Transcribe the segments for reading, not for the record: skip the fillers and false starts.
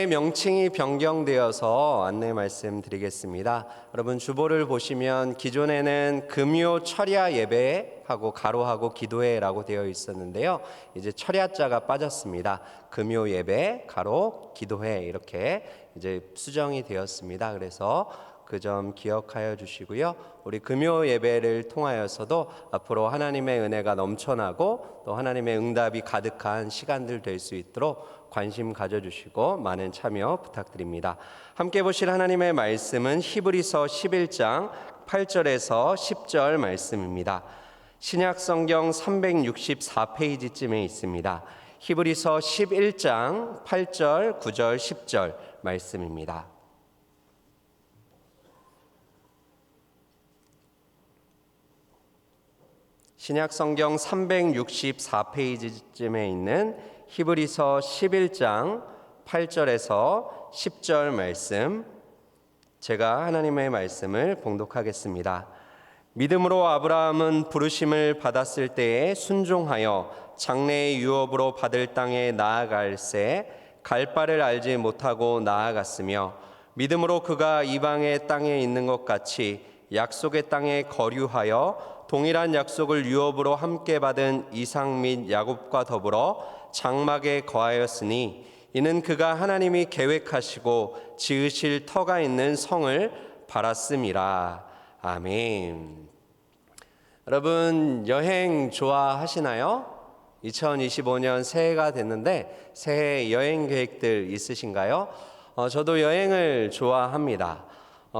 명칭이 변경되어서 안내 말씀드리겠습니다. 여러분 주보를 보시면 기존에는 금요 철야 예배하고 가로하고 기도회라고 되어 있었는데요. 이제 철야자가 빠졌습니다. 금요 예배, 가로, 기도회 이렇게 이제 수정이 되었습니다. 그래서 그 점 기억하여 주시고요. 우리 금요 예배를 통하여서도 앞으로 하나님의 은혜가 넘쳐나고 또 하나님의 응답이 가득한 시간들 될 수 있도록 관심 가져주시고 많은 참여 부탁드립니다. 함께 보실 하나님의 말씀은 히브리서 11장 8절에서 10절 말씀입니다. 신약성경 364페이지쯤에 있습니다. 히브리서 11장 8절, 9절, 10절 말씀입니다. 신약성경 364페이지쯤에 있는 히브리서 11장 8절에서 10절 말씀, 제가 하나님의 말씀을 봉독하겠습니다. 믿음으로 아브라함은 부르심을 받았을 때에 순종하여 장래의 유업으로 받을 땅에 나아갈새 갈 바를 알지 못하고 나아갔으며, 믿음으로 그가 이방의 땅에 있는 것 같이 약속의 땅에 거류하여 동일한 약속을 유업으로 함께 받은 이삭 및 야곱과 더불어 장막에 거하였으니, 이는 그가 하나님이 계획하시고 지으실 터가 있는 성을 바랐음이라. 아멘. 여러분 여행 좋아하시나요? 2025년 새해가 됐는데 새해 여행 계획들 있으신가요? 저도 여행을 좋아합니다.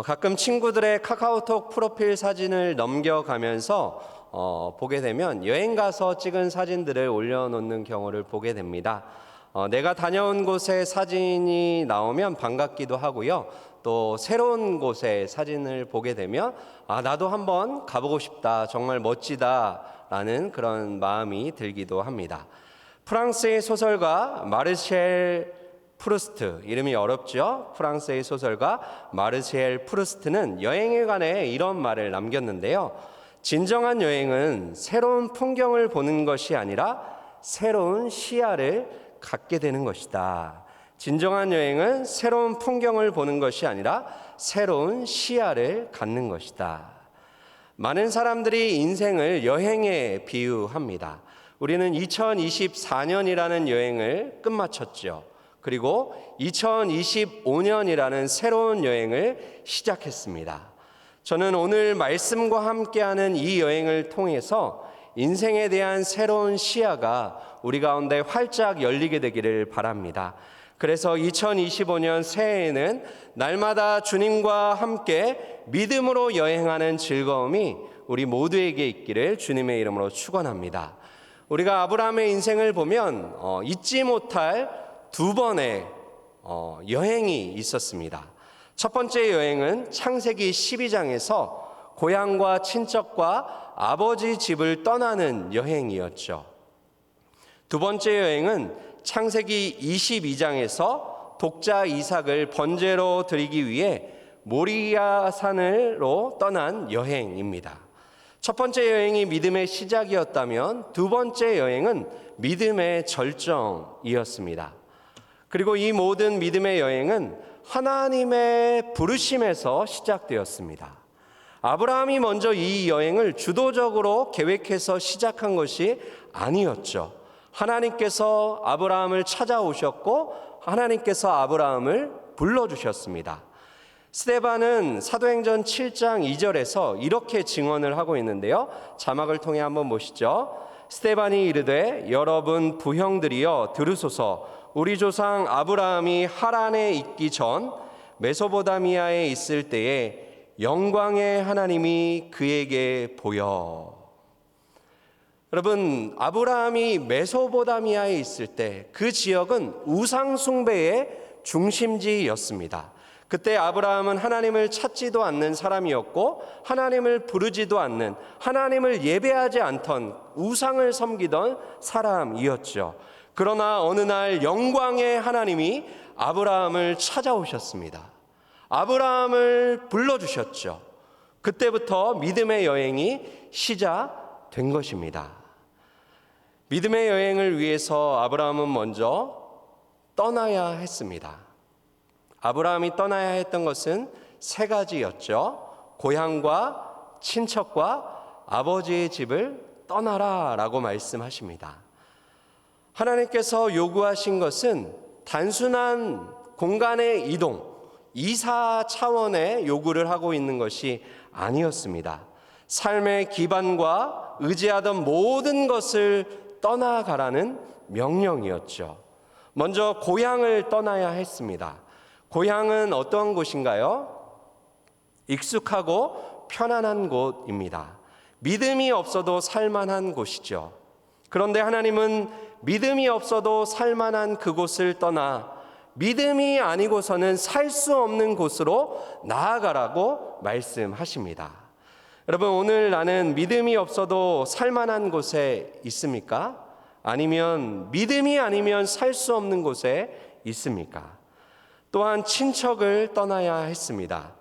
가끔 친구들의 카카오톡 프로필 사진을 넘겨가면서 보게 되면 여행 가서 찍은 사진들을 올려놓는 경우를 보게 됩니다. 내가 다녀온 곳의 사진이 나오면 반갑기도 하고요. 또 새로운 곳의 사진을 보게 되면 나도 한번 가보고 싶다, 정말 멋지다라는 그런 마음이 들기도 합니다. 프랑스의 소설가 마르셀 프루스트, 이름이 어렵죠? 프랑스의 소설가 마르셀 프루스트는 여행에 관해 이런 말을 남겼는데요. 진정한 여행은 새로운 풍경을 보는 것이 아니라 새로운 시야를 갖게 되는 것이다. 진정한 여행은 새로운 풍경을 보는 것이 아니라 새로운 시야를 갖는 것이다. 많은 사람들이 인생을 여행에 비유합니다. 우리는 2024년이라는 여행을 끝마쳤죠. 그리고 2025년이라는 새로운 여행을 시작했습니다. 저는 오늘 말씀과 함께하는 이 여행을 통해서 인생에 대한 새로운 시야가 우리 가운데 활짝 열리게 되기를 바랍니다. 그래서 2025년 새해에는 날마다 주님과 함께 믿음으로 여행하는 즐거움이 우리 모두에게 있기를 주님의 이름으로 축원합니다. 우리가 아브라함의 인생을 보면 잊지 못할 두 번의 여행이 있었습니다. 첫 번째 여행은 창세기 12장에서 고향과 친척과 아버지 집을 떠나는 여행이었죠. 두 번째 여행은 창세기 22장에서 독자 이삭을 번제로 드리기 위해 모리아 산으로 떠난 여행입니다. 첫 번째 여행이 믿음의 시작이었다면 두 번째 여행은 믿음의 절정이었습니다. 그리고 이 모든 믿음의 여행은 하나님의 부르심에서 시작되었습니다. 아브라함이 먼저 이 여행을 주도적으로 계획해서 시작한 것이 아니었죠. 하나님께서 아브라함을 찾아오셨고 하나님께서 아브라함을 불러주셨습니다. 스데반은 사도행전 7장 2절에서 이렇게 증언을 하고 있는데요. 자막을 통해 한번 보시죠. 스데반이 이르되 여러분 부형들이여 들으소서. 우리 조상 아브라함이 하란에 있기 전 메소포타미아에 있을 때에 영광의 하나님이 그에게 보여. 여러분, 아브라함이 메소포타미아에 있을 때 그 지역은 우상 숭배의 중심지였습니다. 그때 아브라함은 하나님을 찾지도 않는 사람이었고 하나님을 부르지도 않는, 하나님을 예배하지 않던 우상을 섬기던 사람이었죠. 그러나 어느 날 영광의 하나님이 아브라함을 찾아오셨습니다. 아브라함을 불러주셨죠. 그때부터 믿음의 여행이 시작된 것입니다. 믿음의 여행을 위해서 아브라함은 먼저 떠나야 했습니다. 아브라함이 떠나야 했던 것은 세 가지였죠. 고향과 친척과 아버지의 집을 떠나라 라고 말씀하십니다. 하나님께서 요구하신 것은 단순한 공간의 이동, 이사 차원의 요구를 하고 있는 것이 아니었습니다. 삶의 기반과 의지하던 모든 것을 떠나가라는 명령이었죠. 먼저 고향을 떠나야 했습니다. 고향은 어떠한 곳인가요? 익숙하고 편안한 곳입니다. 믿음이 없어도 살만한 곳이죠. 그런데 하나님은 믿음이 없어도 살만한 그곳을 떠나 믿음이 아니고서는 살 수 없는 곳으로 나아가라고 말씀하십니다. 여러분, 오늘 나는 믿음이 없어도 살만한 곳에 있습니까? 아니면 믿음이 아니면 살 수 없는 곳에 있습니까? 또한 친척을 떠나야 했습니다.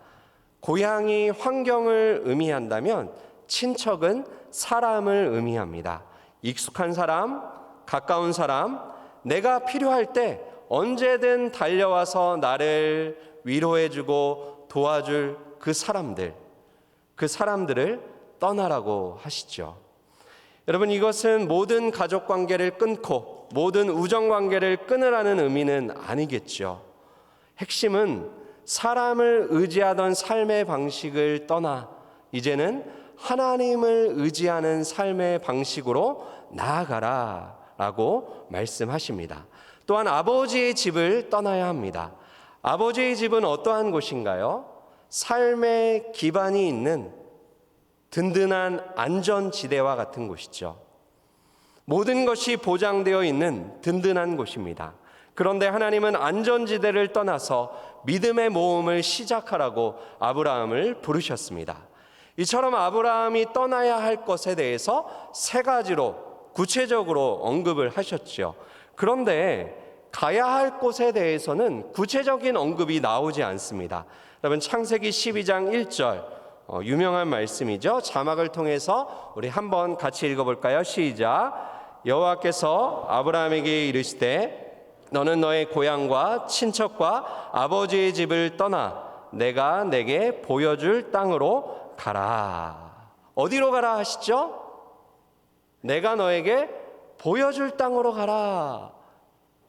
고향이 환경을 의미한다면 친척은 사람을 의미합니다. 익숙한 사람, 가까운 사람, 내가 필요할 때 언제든 달려와서 나를 위로해주고 도와줄 그 사람들을 떠나라고 하시죠. 여러분, 이것은 모든 가족 관계를 끊고 모든 우정 관계를 끊으라는 의미는 아니겠죠. 핵심은 사람을 의지하던 삶의 방식을 떠나 이제는 하나님을 의지하는 삶의 방식으로 나아가라 라고 말씀하십니다. 또한 아버지의 집을 떠나야 합니다. 아버지의 집은 어떠한 곳인가요? 삶의 기반이 있는 든든한 안전지대와 같은 곳이죠. 모든 것이 보장되어 있는 든든한 곳입니다. 그런데 하나님은 안전지대를 떠나서 믿음의 모험을 시작하라고 아브라함을 부르셨습니다. 이처럼 아브라함이 떠나야 할 것에 대해서 세 가지로 구체적으로 언급을 하셨죠. 그런데 가야 할 곳에 대해서는 구체적인 언급이 나오지 않습니다. 여러분, 창세기 12장 1절 유명한 말씀이죠. 자막을 통해서 우리 한번 같이 읽어볼까요? 시작. 여호와께서 아브라함에게 이르시되 너는 너의 고향과 친척과 아버지의 집을 떠나 내가 내게 보여줄 땅으로 가라. 어디로 가라 하시죠? 내가 너에게 보여줄 땅으로 가라.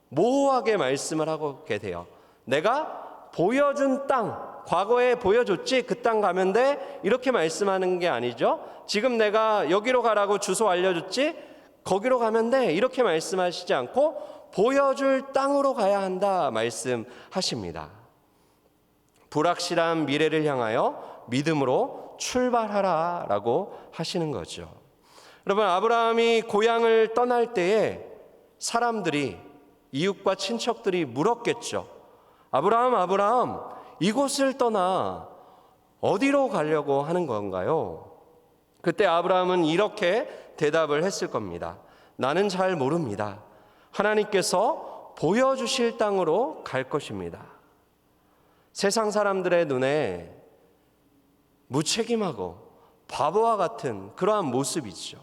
모호하게 말씀을 하고 계세요. 내가 보여준 땅, 과거에 보여줬지 그 땅 가면 돼 이렇게 말씀하는 게 아니죠. 지금 내가 여기로 가라고 주소 알려줬지 거기로 가면 돼 이렇게 말씀하시지 않고 보여줄 땅으로 가야 한다 말씀하십니다. 불확실한 미래를 향하여 믿음으로 출발하라 라고 하시는 거죠. 여러분, 아브라함이 고향을 떠날 때에 사람들이, 이웃과 친척들이 물었겠죠. 아브라함, 아브라함, 이곳을 떠나 어디로 가려고 하는 건가요? 그때 아브라함은 이렇게 대답을 했을 겁니다. 나는 잘 모릅니다. 하나님께서 보여주실 땅으로 갈 것입니다. 세상 사람들의 눈에 무책임하고 바보와 같은 그러한 모습이죠.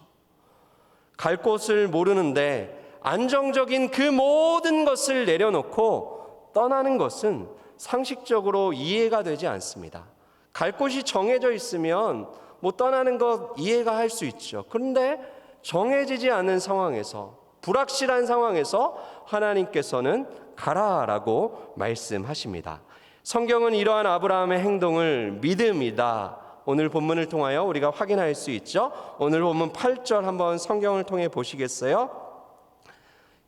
갈 곳을 모르는데 안정적인 그 모든 것을 내려놓고 떠나는 것은 상식적으로 이해가 되지 않습니다. 갈 곳이 정해져 있으면 떠나는 것 이해가 할 수 있죠. 그런데 정해지지 않은 상황에서, 불확실한 상황에서 하나님께서는 가라라고 말씀하십니다. 성경은 이러한 아브라함의 행동을 믿음이다, 오늘 본문을 통하여 우리가 확인할 수 있죠. 오늘 본문 8절 한번 성경을 통해 보시겠어요?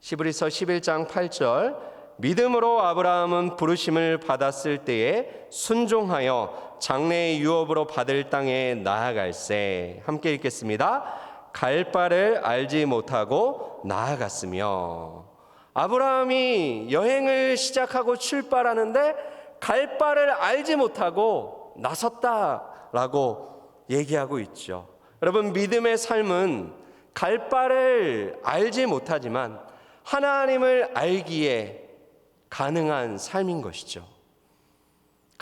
히브리서 11장 8절. 믿음으로 아브라함은 부르심을 받았을 때에 순종하여 장래의 유업으로 받을 땅에 나아갈세. 함께 읽겠습니다. 갈 바를 알지 못하고 나아갔으며. 아브라함이 여행을 시작하고 출발하는데 갈 바를 알지 못하고 나섰다라고 얘기하고 있죠. 여러분, 믿음의 삶은 갈 바를 알지 못하지만 하나님을 알기에 가능한 삶인 것이죠.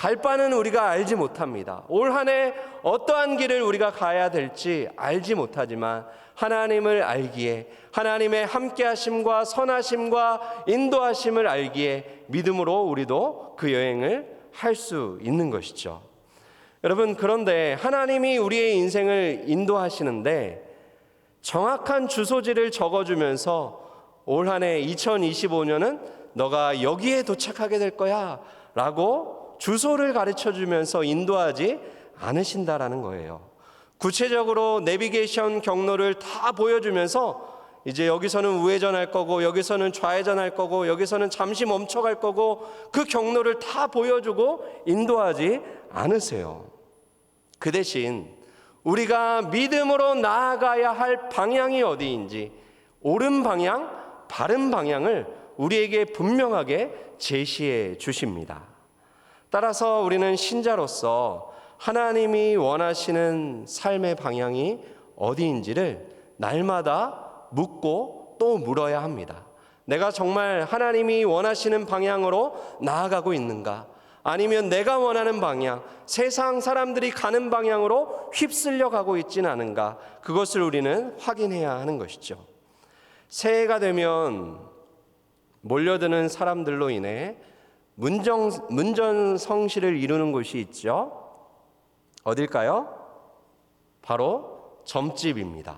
갈 바는 우리가 알지 못합니다. 올 한 해 어떠한 길을 우리가 가야 될지 알지 못하지만 하나님을 알기에, 하나님의 함께하심과 선하심과 인도하심을 알기에 믿음으로 우리도 그 여행을 할 수 있는 것이죠. 여러분, 그런데 하나님이 우리의 인생을 인도하시는데 정확한 주소지를 적어주면서 올 한 해 2025년은 너가 여기에 도착하게 될 거야 라고 주소를 가르쳐주면서 인도하지 않으신다라는 거예요. 구체적으로 내비게이션 경로를 다 보여주면서 이제 여기서는 우회전할 거고, 여기서는 좌회전할 거고, 여기서는 잠시 멈춰갈 거고, 그 경로를 다 보여주고 인도하지 않으세요. 그 대신 우리가 믿음으로 나아가야 할 방향이 어디인지, 옳은 방향, 바른 방향을 우리에게 분명하게 제시해 주십니다. 따라서 우리는 신자로서 하나님이 원하시는 삶의 방향이 어디인지를 날마다 묻고 또 물어야 합니다. 내가 정말 하나님이 원하시는 방향으로 나아가고 있는가? 아니면 내가 원하는 방향, 세상 사람들이 가는 방향으로 휩쓸려 가고 있지는 않은가? 그것을 우리는 확인해야 하는 것이죠. 새해가 되면 몰려드는 사람들로 인해 문전성시를 이루는 곳이 있죠. 어딜까요? 바로 점집입니다.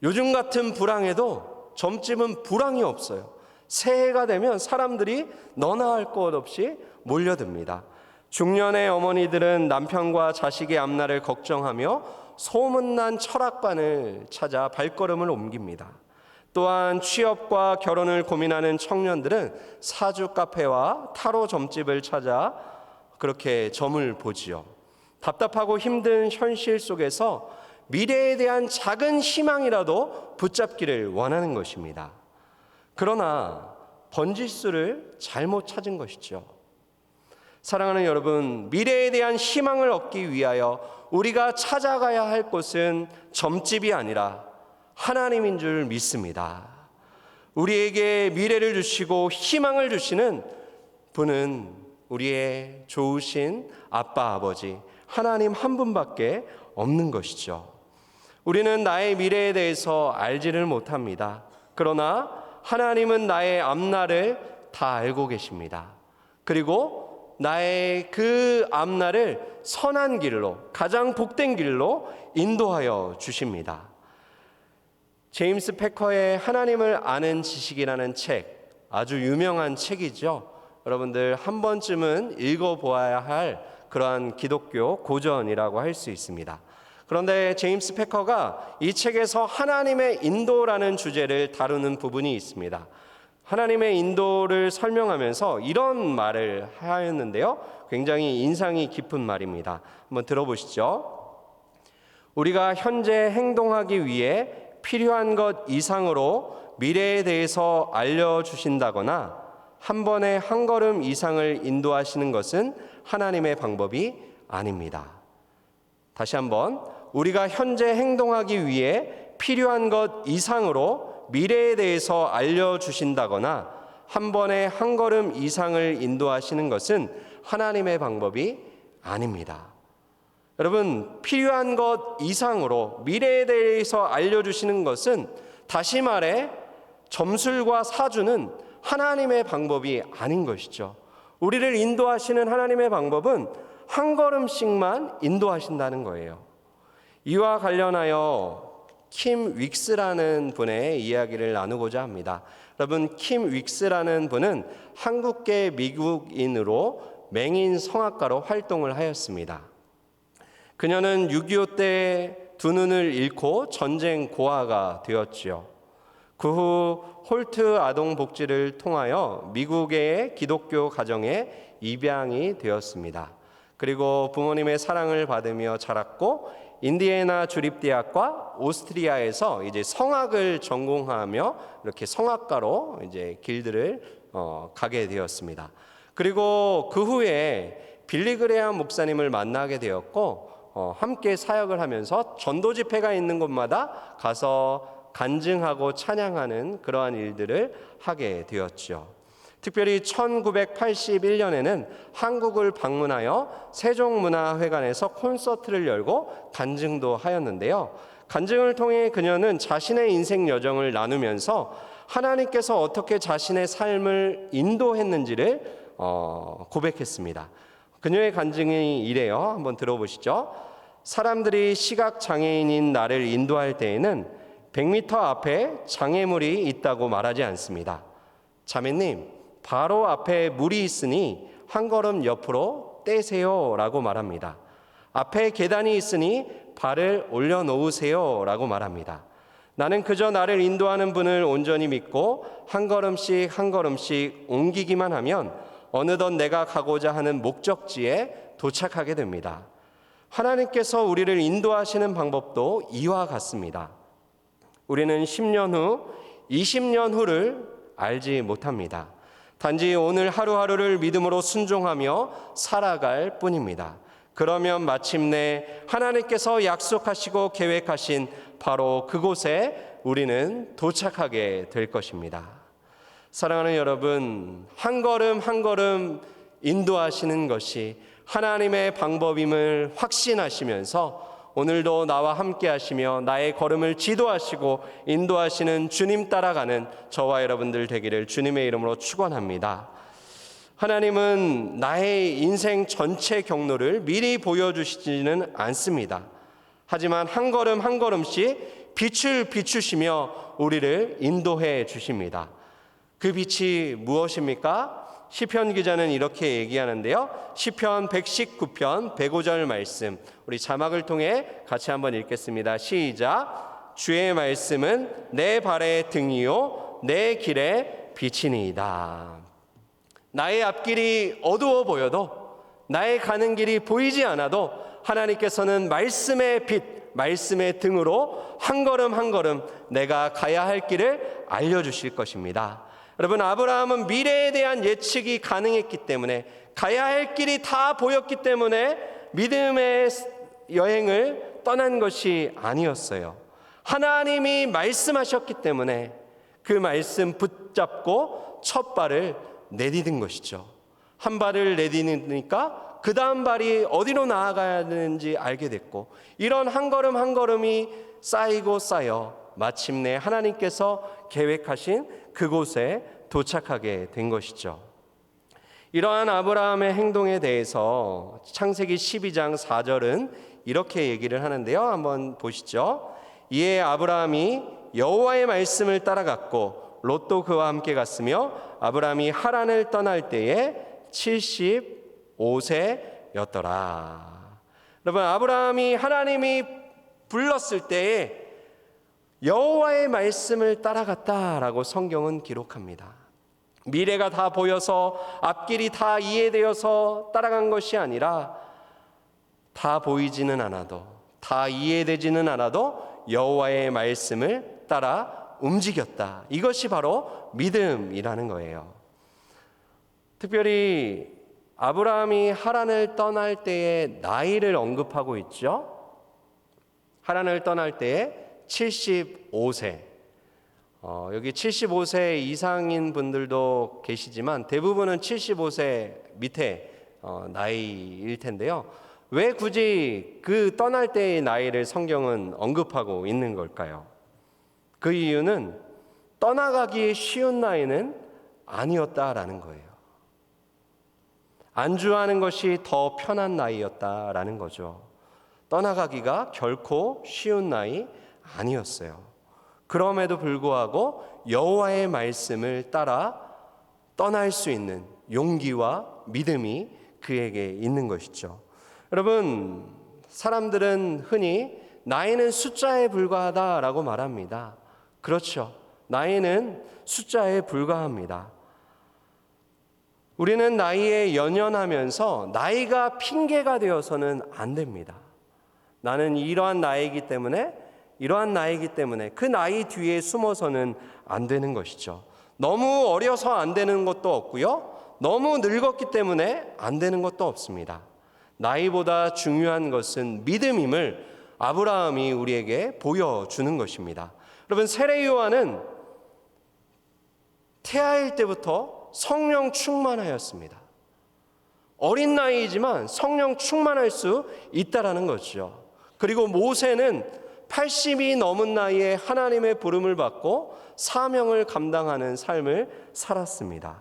요즘 같은 불황에도 점집은 불황이 없어요. 새해가 되면 사람들이 너나 할 것 없이 몰려듭니다. 중년의 어머니들은 남편과 자식의 앞날을 걱정하며 소문난 철학관을 찾아 발걸음을 옮깁니다. 또한 취업과 결혼을 고민하는 청년들은 사주 카페와 타로 점집을 찾아 그렇게 점을 보지요. 답답하고 힘든 현실 속에서 미래에 대한 작은 희망이라도 붙잡기를 원하는 것입니다. 그러나 번지수를 잘못 찾은 것이죠. 사랑하는 여러분, 미래에 대한 희망을 얻기 위하여 우리가 찾아가야 할 곳은 점집이 아니라 하나님인 줄 믿습니다. 우리에게 미래를 주시고 희망을 주시는 분은 우리의 좋으신 아빠, 아버지, 하나님 한 분밖에 없는 것이죠. 우리는 나의 미래에 대해서 알지를 못합니다. 그러나 하나님은 나의 앞날을 다 알고 계십니다. 그리고 나의 그 앞날을 선한 길로, 가장 복된 길로 인도하여 주십니다. 제임스 패커의 하나님을 아는 지식이라는 책, 아주 유명한 책이죠. 여러분들 한 번쯤은 읽어보아야 할 그러한 기독교 고전이라고 할 수 있습니다. 그런데 제임스 패커가 이 책에서 하나님의 인도라는 주제를 다루는 부분이 있습니다. 하나님의 인도를 설명하면서 이런 말을 하였는데요. 굉장히 인상이 깊은 말입니다. 한번 들어보시죠. 우리가 현재 행동하기 위해 필요한 것 이상으로 미래에 대해서 알려주신다거나 한 번에 한 걸음 이상을 인도하시는 것은 하나님의 방법이 아닙니다. 다시 한번, 우리가 현재 행동하기 위해 필요한 것 이상으로 미래에 대해서 알려주신다거나 한 번에 한 걸음 이상을 인도하시는 것은 하나님의 방법이 아닙니다. 여러분, 필요한 것 이상으로 미래에 대해서 알려주시는 것은, 다시 말해 점술과 사주는 하나님의 방법이 아닌 것이죠. 우리를 인도하시는 하나님의 방법은 한 걸음씩만 인도하신다는 거예요. 이와 관련하여 킴 윅스라는 분의 이야기를 나누고자 합니다. 여러분, 킴 윅스라는 분은 한국계 미국인으로 맹인 성악가로 활동을 하였습니다. 그녀는 6.25 때 두 눈을 잃고 전쟁 고아가 되었지요. 그 후 홀트 아동복지를 통하여 미국의 기독교 가정에 입양이 되었습니다. 그리고 부모님의 사랑을 받으며 자랐고 인디애나 주립대학과 오스트리아에서 이제 성악을 전공하며 이렇게 성악가로 이제 길들을 가게 되었습니다. 그리고 그 후에 빌리 그레함 목사님을 만나게 되었고 함께 사역을 하면서 전도 집회가 있는 곳마다 가서 간증하고 찬양하는 그러한 일들을 하게 되었죠. 특별히 1981년에는 한국을 방문하여 세종문화회관에서 콘서트를 열고 간증도 하였는데요. 간증을 통해 그녀는 자신의 인생 여정을 나누면서 하나님께서 어떻게 자신의 삶을 인도했는지를 고백했습니다. 그녀의 간증이 이래요. 한번 들어보시죠. 사람들이 시각장애인인 나를 인도할 때에는 100m 앞에 장애물이 있다고 말하지 않습니다. 자매님, 바로 앞에 물이 있으니 한 걸음 옆으로 떼세요 라고 말합니다. 앞에 계단이 있으니 발을 올려놓으세요 라고 말합니다. 나는 그저 나를 인도하는 분을 온전히 믿고 한 걸음씩 한 걸음씩 옮기기만 하면 어느덧 내가 가고자 하는 목적지에 도착하게 됩니다. 하나님께서 우리를 인도하시는 방법도 이와 같습니다. 우리는 10년 후, 20년 후를 알지 못합니다. 단지 오늘 하루하루를 믿음으로 순종하며 살아갈 뿐입니다. 그러면 마침내 하나님께서 약속하시고 계획하신 바로 그곳에 우리는 도착하게 될 것입니다. 사랑하는 여러분, 한 걸음 한 걸음 인도하시는 것이 하나님의 방법임을 확신하시면서 오늘도 나와 함께 하시며 나의 걸음을 지도하시고 인도하시는 주님 따라가는 저와 여러분들 되기를 주님의 이름으로 축원합니다. 하나님은 나의 인생 전체 경로를 미리 보여주시지는 않습니다. 하지만 한 걸음 한 걸음씩 빛을 비추시며 우리를 인도해 주십니다. 그 빛이 무엇입니까? 시편 기자는 이렇게 얘기하는데요. 시편 119편 105절 말씀, 우리 자막을 통해 같이 한번 읽겠습니다. 시작. 주의 말씀은 내 발의 등이요 내 길의 빛이니이다. 나의 앞길이 어두워 보여도, 나의 가는 길이 보이지 않아도 하나님께서는 말씀의 빛, 말씀의 등으로 한 걸음 한 걸음 내가 가야 할 길을 알려주실 것입니다. 여러분, 아브라함은 미래에 대한 예측이 가능했기 때문에, 가야 할 길이 다 보였기 때문에 믿음의 여행을 떠난 것이 아니었어요. 하나님이 말씀하셨기 때문에 그 말씀 붙잡고 첫 발을 내디딘 것이죠. 한 발을 내디디니까 그 다음 발이 어디로 나아가야 되는지 알게 됐고, 이런 한 걸음 한 걸음이 쌓이고 쌓여 마침내 하나님께서 계획하신 그곳에 도착하게 된 것이죠. 이러한 아브라함의 행동에 대해서 창세기 12장 4절은 이렇게 얘기를 하는데요. 한번 보시죠. 이에 아브라함이 여호와의 말씀을 따라갔고 롯도 그와 함께 갔으며 아브라함이 하란을 떠날 때에 75세였더라. 여러분, 아브라함이 하나님이 불렀을 때에 여호와의 말씀을 따라갔다라고 성경은 기록합니다. 미래가 다 보여서 앞길이 다 이해되어서 따라간 것이 아니라 다 보이지는 않아도, 다 이해되지는 않아도 여호와의 말씀을 따라 움직였다. 이것이 바로 믿음이라는 거예요. 특별히 아브라함이 하란을 떠날 때의 나이를 언급하고 있죠. 하란을 떠날 때에 75세. 여기 75세 이상인 분들도 계시지만 대부분은 75세 밑에 나이일 텐데요. 왜 굳이 그 떠날 때의 나이를 성경은 언급하고 있는 걸까요? 그 이유는 떠나가기 쉬운 나이는 아니었다라는 거예요. 안주하는 것이 더 편한 나이였다라는 거죠. 떠나가기가 결코 쉬운 나이 아니었어요. 그럼에도 불구하고 여호와의 말씀을 따라 떠날 수 있는 용기와 믿음이 그에게 있는 것이죠. 여러분, 사람들은 흔히 나이는 숫자에 불과하다라고 말합니다. 그렇죠. 나이는 숫자에 불과합니다. 우리는 나이에 연연하면서 나이가 핑계가 되어서는 안 됩니다. 나는 이러한 나이기 때문에 그 나이 뒤에 숨어서는 안 되는 것이죠. 너무 어려서 안 되는 것도 없고요. 너무 늙었기 때문에 안 되는 것도 없습니다. 나이보다 중요한 것은 믿음임을 아브라함이 우리에게 보여주는 것입니다. 여러분, 세례 요한은 태아일 때부터 성령 충만하였습니다. 어린 나이이지만 성령 충만할 수 있다라는 거죠. 그리고 모세는 80이 넘은 나이에 하나님의 부름을 받고 사명을 감당하는 삶을 살았습니다.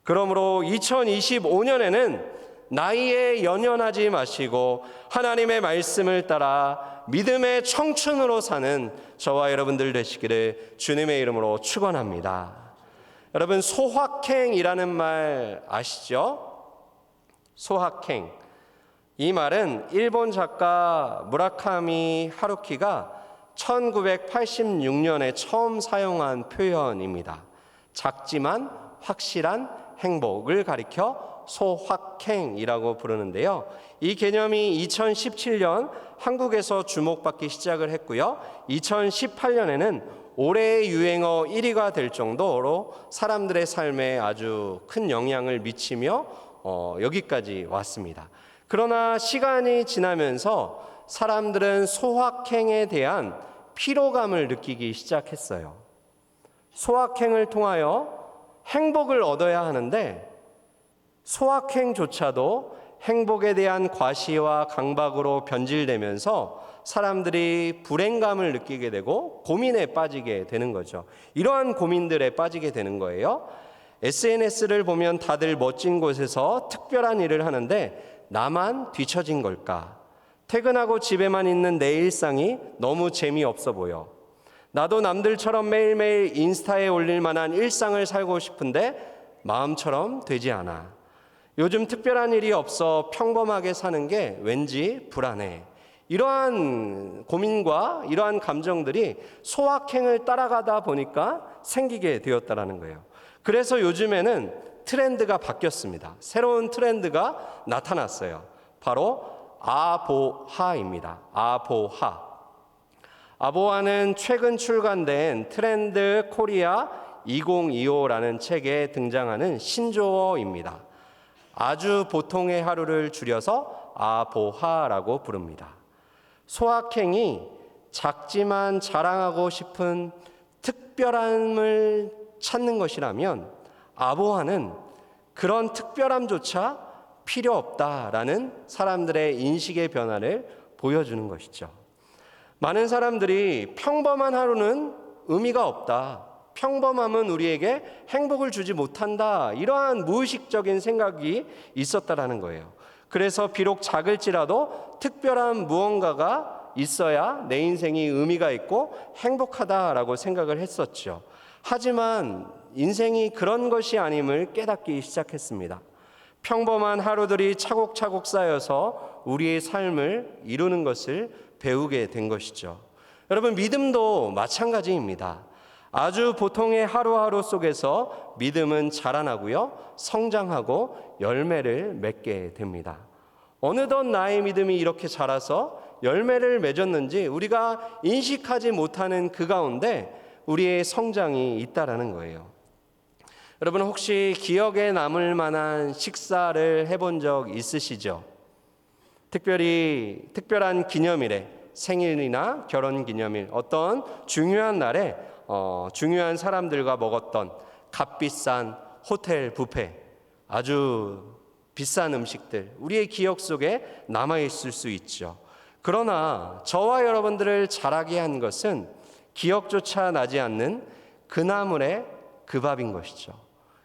그러므로 2025년에는 나이에 연연하지 마시고 하나님의 말씀을 따라 믿음의 청춘으로 사는 저와 여러분들 되시기를 주님의 이름으로 축원합니다. 여러분, 소확행이라는 말 아시죠? 소확행. 이 말은 일본 작가 무라카미 하루키가 1986년에 처음 사용한 표현입니다. 작지만 확실한 행복을 가리켜 소확행이라고 부르는데요. 이 개념이 2017년 한국에서 주목받기 시작을 했고요. 2018년에는 올해의 유행어 1위가 될 정도로 사람들의 삶에 아주 큰 영향을 미치며 여기까지 왔습니다. 그러나 시간이 지나면서 사람들은 소확행에 대한 피로감을 느끼기 시작했어요. 소확행을 통하여 행복을 얻어야 하는데 소확행조차도 행복에 대한 과시와 강박으로 변질되면서 사람들이 불행감을 느끼게 되고 고민에 빠지게 되는 거죠. 이러한 고민들에 빠지게 되는 거예요. SNS를 보면 다들 멋진 곳에서 특별한 일을 하는데 나만 뒤처진 걸까? 퇴근하고 집에만 있는 내 일상이 너무 재미없어 보여. 나도 남들처럼 매일매일 인스타에 올릴 만한 일상을 살고 싶은데 마음처럼 되지 않아. 요즘 특별한 일이 없어 평범하게 사는 게 왠지 불안해. 이러한 고민과 이러한 감정들이 소확행을 따라가다 보니까 생기게 되었다라는 거예요. 그래서 요즘에는 트렌드가 바뀌었습니다. 새로운 트렌드가 나타났어요. 바로 아보하입니다. 아보하. 아보하는 최근 출간된 트렌드 코리아 2025라는 책에 등장하는 신조어입니다. 아주 보통의 하루를 줄여서 아보하라고 부릅니다. 소확행이 작지만 자랑하고 싶은 특별함을 찾는 것이라면 아보하는 그런 특별함조차 필요 없다라는 사람들의 인식의 변화를 보여주는 것이죠. 많은 사람들이 평범한 하루는 의미가 없다. 평범함은 우리에게 행복을 주지 못한다. 이러한 무의식적인 생각이 있었다라는 거예요. 그래서 비록 작을지라도 특별한 무언가가 있어야 내 인생이 의미가 있고 행복하다라고 생각을 했었죠. 하지만 인생이 그런 것이 아님을 깨닫기 시작했습니다. 평범한 하루들이 차곡차곡 쌓여서 우리의 삶을 이루는 것을 배우게 된 것이죠. 여러분, 믿음도 마찬가지입니다. 아주 보통의 하루하루 속에서 믿음은 자라나고요, 성장하고 열매를 맺게 됩니다. 어느덧 나의 믿음이 이렇게 자라서 열매를 맺었는지 우리가 인식하지 못하는 그 가운데 우리의 성장이 있다라는 거예요. 여러분, 혹시 기억에 남을 만한 식사를 해본 적 있으시죠? 특별히 특별한 기념일에, 생일이나 결혼기념일, 어떤 중요한 날에 중요한 사람들과 먹었던 값비싼 호텔 뷔페, 아주 비싼 음식들, 우리의 기억 속에 남아있을 수 있죠. 그러나 저와 여러분들을 자라게 한 것은 기억조차 나지 않는 그나물의 그 밥인 것이죠.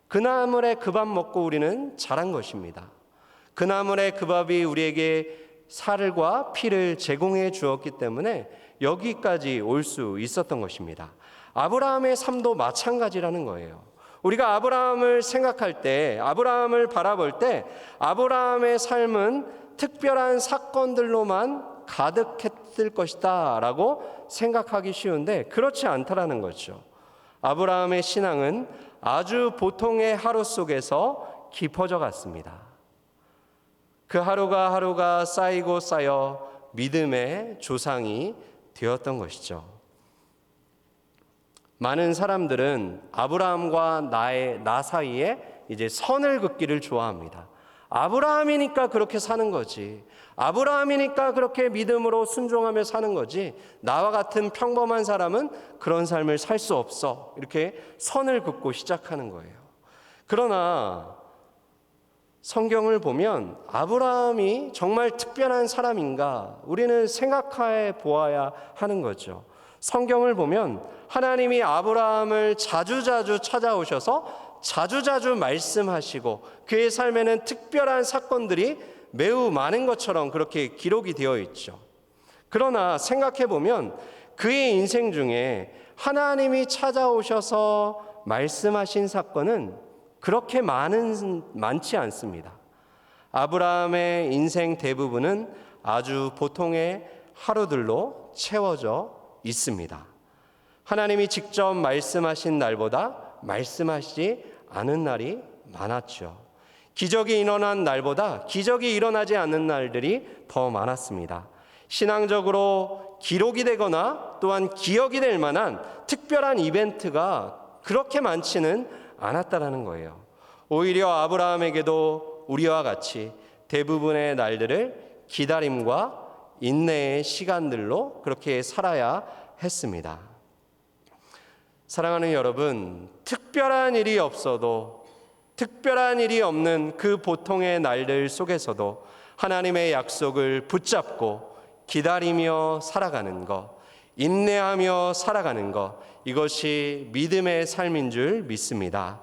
그나물의 그 밥 먹고 우리는 자란 것입니다. 그나물의 그 밥이 우리에게 살과 피를 제공해 주었기 때문에 여기까지 올 수 있었던 것입니다. 아브라함의 삶도 마찬가지라는 거예요. 우리가 아브라함을 생각할 때, 아브라함을 바라볼 때 아브라함의 삶은 특별한 사건들로만 가득했을 것이다 라고 생각하기 쉬운데 그렇지 않다라는 거죠. 아브라함의 신앙은 아주 보통의 하루 속에서 깊어져 갔습니다. 그 하루가 하루가 쌓이고 쌓여 믿음의 조상이 되었던 것이죠. 많은 사람들은 아브라함과 나 사이에 이제 선을 긋기를 좋아합니다. 아브라함이니까 그렇게 사는 거지. 아브라함이니까 그렇게 믿음으로 순종하며 사는 거지. 나와 같은 평범한 사람은 그런 삶을 살 수 없어. 이렇게 선을 긋고 시작하는 거예요. 그러나 성경을 보면 아브라함이 정말 특별한 사람인가 우리는 생각해 보아야 하는 거죠. 성경을 보면 하나님이 아브라함을 자주자주 찾아오셔서 자주자주 말씀하시고 그의 삶에는 특별한 사건들이 매우 많은 것처럼 그렇게 기록이 되어 있죠. 그러나 생각해 보면 그의 인생 중에 하나님이 찾아오셔서 말씀하신 사건은 그렇게 많지 않습니다. 아브라함의 인생 대부분은 아주 보통의 하루들로 채워져 있습니다. 하나님이 직접 말씀하신 날보다 말씀하시지 않은 날이 많았죠. 기적이 일어난 날보다 기적이 일어나지 않는 날들이 더 많았습니다. 신앙적으로 기록이 되거나 또한 기억이 될 만한 특별한 이벤트가 그렇게 많지는 않았다라는 거예요. 오히려 아브라함에게도 우리와 같이 대부분의 날들을 기다림과 인내의 시간들로 그렇게 살아야 했습니다. 사랑하는 여러분, 특별한 일이 없어도 특별한 일이 없는 그 보통의 날들 속에서도 하나님의 약속을 붙잡고 기다리며 살아가는 것, 인내하며 살아가는 것, 이것이 믿음의 삶인 줄 믿습니다.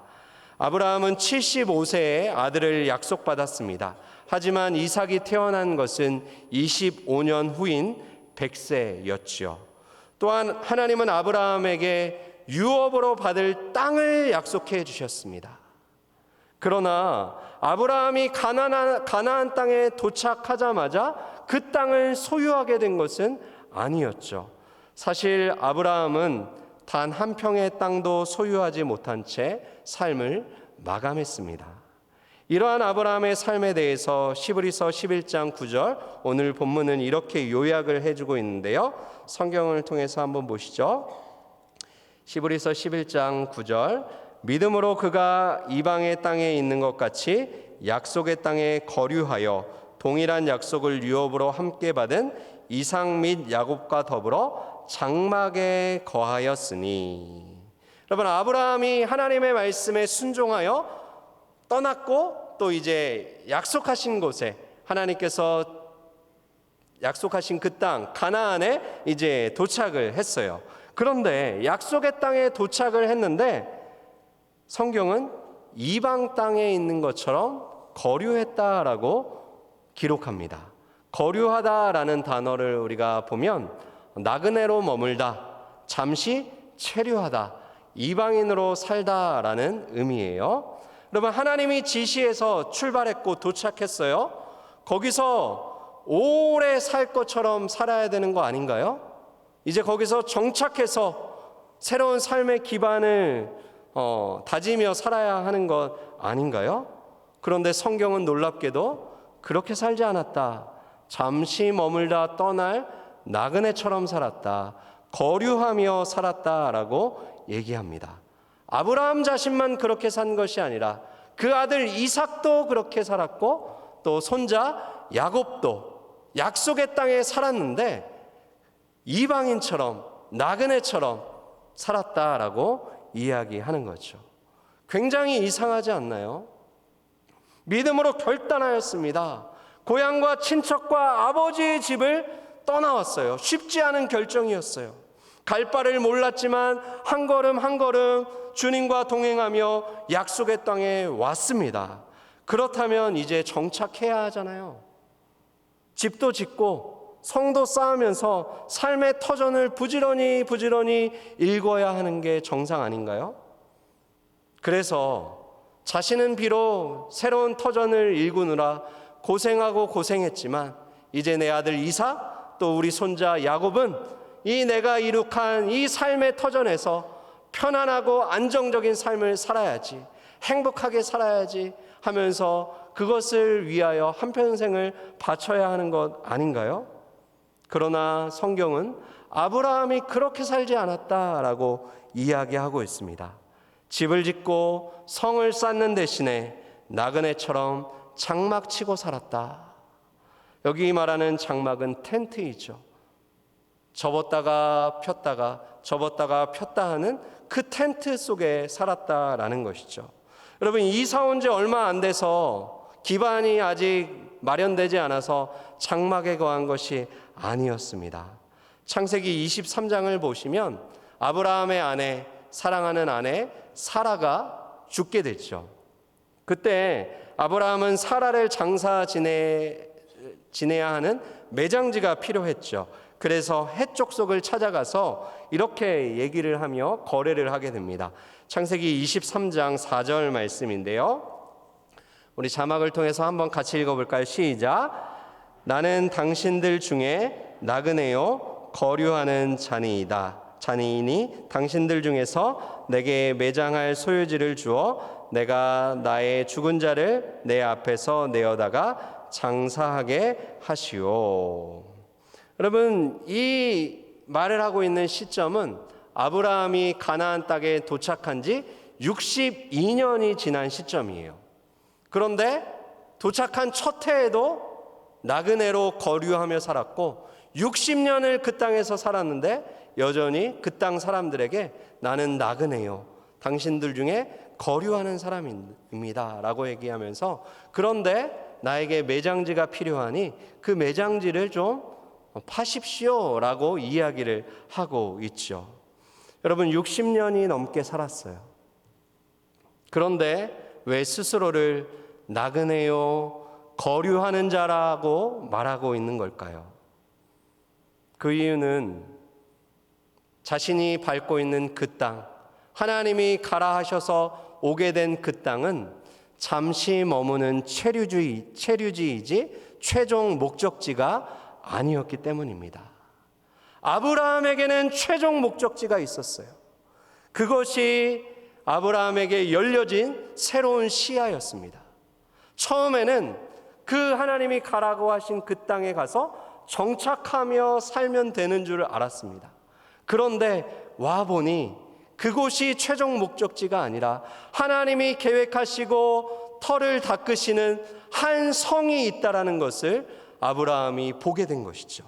아브라함은 75세에 아들을 약속받았습니다. 하지만 이삭이 태어난 것은 25년 후인 100세였지요. 또한 하나님은 아브라함에게 유업으로 받을 땅을 약속해 주셨습니다. 그러나 아브라함이 가나안 땅에 도착하자마자 그 땅을 소유하게 된 것은 아니었죠. 사실 아브라함은 단 한 평의 땅도 소유하지 못한 채 삶을 마감했습니다. 이러한 아브라함의 삶에 대해서 시브리서 11장 9절 오늘 본문은 이렇게 요약을 해주고 있는데요. 성경을 통해서 한번 보시죠. 시브리서 11장 9절 믿음으로 그가 이방의 땅에 있는 것 같이 약속의 땅에 거류하여 동일한 약속을 유업으로 함께 받은 이삭 및 야곱과 더불어 장막에 거하였으니. 여러분, 아브라함이 하나님의 말씀에 순종하여 떠났고 또 이제 약속하신 곳에 하나님께서 약속하신 그 땅 가나안에 이제 도착을 했어요. 그런데 약속의 땅에 도착을 했는데 성경은 이방 땅에 있는 것처럼 거류했다라고 기록합니다. 거류하다라는 단어를 우리가 보면 나그네로 머물다, 잠시 체류하다, 이방인으로 살다라는 의미예요. 여러분, 하나님이 지시해서 출발했고 도착했어요. 거기서 오래 살 것처럼 살아야 되는 거 아닌가요? 이제 거기서 정착해서 새로운 삶의 기반을 다지며 살아야 하는 것 아닌가요? 그런데 성경은 놀랍게도 그렇게 살지 않았다. 잠시 머물다 떠날 나그네처럼 살았다. 거류하며 살았다라고 얘기합니다. 아브라함 자신만 그렇게 산 것이 아니라 그 아들 이삭도 그렇게 살았고 또 손자 야곱도 약속의 땅에 살았는데 이방인처럼 나그네처럼 살았다라고 이야기하는 거죠. 굉장히 이상하지 않나요? 믿음으로 결단하였습니다. 고향과 친척과 아버지의 집을 떠나왔어요. 쉽지 않은 결정이었어요. 갈 바를 몰랐지만 한 걸음 한 걸음 주님과 동행하며 약속의 땅에 왔습니다. 그렇다면 이제 정착해야 하잖아요. 집도 짓고 성도 쌓으면서 삶의 터전을 부지런히 읽어야 하는 게 정상 아닌가요? 그래서 자신은 비록 새로운 터전을 일구느라 고생했지만 이제 내 아들 이삭 또 우리 손자 야곱은 이 내가 이룩한 이 삶의 터전에서 편안하고 안정적인 삶을 살아야지, 행복하게 살아야지 하면서 그것을 위하여 한평생을 바쳐야 하는 것 아닌가요? 그러나 성경은 아브라함이 그렇게 살지 않았다라고 이야기하고 있습니다. 집을 짓고 성을 쌓는 대신에 나그네처럼 장막 치고 살았다. 여기 말하는 장막은 텐트이죠. 접었다가 폈다 하는 그 텐트 속에 살았다라는 것이죠. 여러분, 이사 온 지 얼마 안 돼서 기반이 아직 마련되지 않아서 장막에 거한 것이 아니었습니다. 창세기 23장을 보시면 아브라함의 아내, 사랑하는 아내 사라가 죽게 됐죠. 그때 아브라함은 사라를 장사 지내야 하는 매장지가 필요했죠. 그래서 헷 족속을 찾아가서 이렇게 얘기를 하며 거래를 하게 됩니다. 창세기 23장 4절 말씀인데요. 우리 자막을 통해서 한번 같이 읽어볼까요? 시작. 나는 당신들 중에 나그네요 거류하는 자니이니 당신들 중에서 내게 매장할 소유지를 주어 내가 나의 죽은 자를 내 앞에서 내어다가 장사하게 하시오. 여러분, 이 말을 하고 있는 시점은 아브라함이 가나안 땅에 도착한 지 62년이 지난 시점이에요. 그런데 도착한 첫 해에도 나그네로 거류하며 살았고 60년을 그 땅에서 살았는데 여전히 그 땅 사람들에게 나는 나그네요, 당신들 중에 거류하는 사람입니다 라고 얘기하면서, 그런데 나에게 매장지가 필요하니 그 매장지를 좀 파십시오 라고 이야기를 하고 있죠. 여러분, 60년이 넘게 살았어요. 그런데 왜 스스로를 나그네요 거류하는 자라고 말하고 있는 걸까요? 그 이유는 자신이 밟고 있는 그 땅, 하나님이 가라 하셔서 오게 된 그 땅은 잠시 머무는 체류지이지 최종 목적지가 아니었기 때문입니다. 아브라함에게는 최종 목적지가 있었어요. 그것이 아브라함에게 열려진 새로운 시야였습니다. 처음에는 그 하나님이 가라고 하신 그 땅에 가서 정착하며 살면 되는 줄 알았습니다. 그런데 와보니 그곳이 최종 목적지가 아니라 하나님이 계획하시고 터를 닦으시는 한 성이 있다라는 것을 아브라함이 보게 된 것이죠.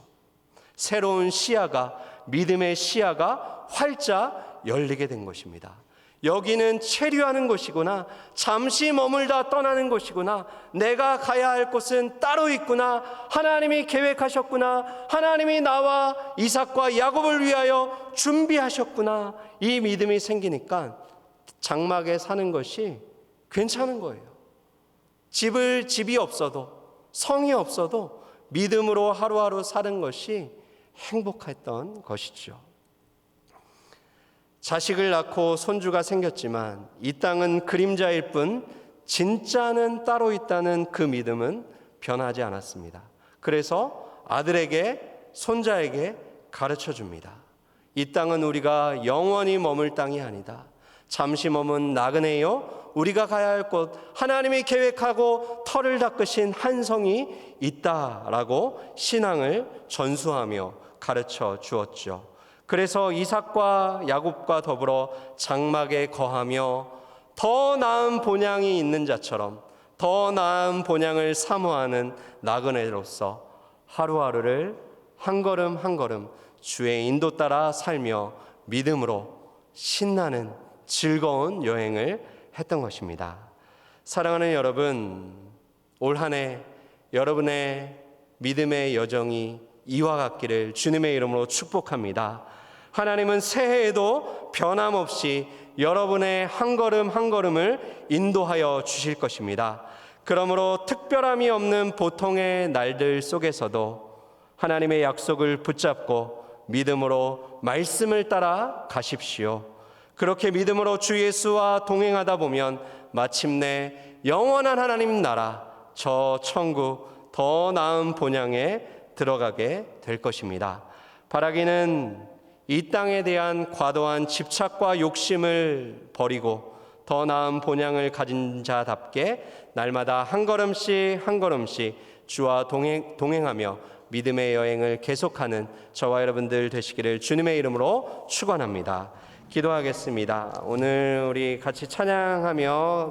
새로운 시야가, 믿음의 시야가 활짝 열리게 된 것입니다. 여기는 체류하는 곳이구나, 잠시 머물다 떠나는 곳이구나, 내가 가야 할 곳은 따로 있구나, 하나님이 계획하셨구나, 하나님이 나와 이삭과 야곱을 위하여 준비하셨구나, 이 믿음이 생기니까 장막에 사는 것이 괜찮은 거예요. 집이 없어도, 성이 없어도 믿음으로 하루하루 사는 것이 행복했던 것이죠. 자식을 낳고 손주가 생겼지만 이 땅은 그림자일 뿐 진짜는 따로 있다는 그 믿음은 변하지 않았습니다. 그래서 아들에게, 손자에게 가르쳐 줍니다. 이 땅은 우리가 영원히 머물 땅이 아니다. 잠시 머문 나그네요, 우리가 가야 할 곳, 하나님이 계획하고 터를 닦으신 한 성이 있다라고 신앙을 전수하며 가르쳐 주었죠. 그래서 이삭과 야곱과 더불어 장막에 거하며 더 나은 본향이 있는 자처럼 더 나은 본향을 사모하는 나그네로서 하루하루를 한 걸음 한 걸음 주의 인도 따라 살며 믿음으로 신나는 즐거운 여행을 했던 것입니다. 사랑하는 여러분, 올 한 해 여러분의 믿음의 여정이 이와 같기를 주님의 이름으로 축복합니다. 하나님은 새해에도 변함없이 여러분의 한 걸음 한 걸음을 인도하여 주실 것입니다. 그러므로 특별함이 없는 보통의 날들 속에서도 하나님의 약속을 붙잡고 믿음으로 말씀을 따라 가십시오. 그렇게 믿음으로 주 예수와 동행하다 보면 마침내 영원한 하나님 나라, 저 천국, 더 나은 본향에 들어가게 될 것입니다. 바라기는 이 땅에 대한 과도한 집착과 욕심을 버리고 더 나은 본향을 가진 자답게 날마다 한 걸음씩 한 걸음씩 주와 동행하며 믿음의 여행을 계속하는 저와 여러분들 되시기를 주님의 이름으로 축원합니다. 기도하겠습니다. 오늘 우리 같이 찬양하며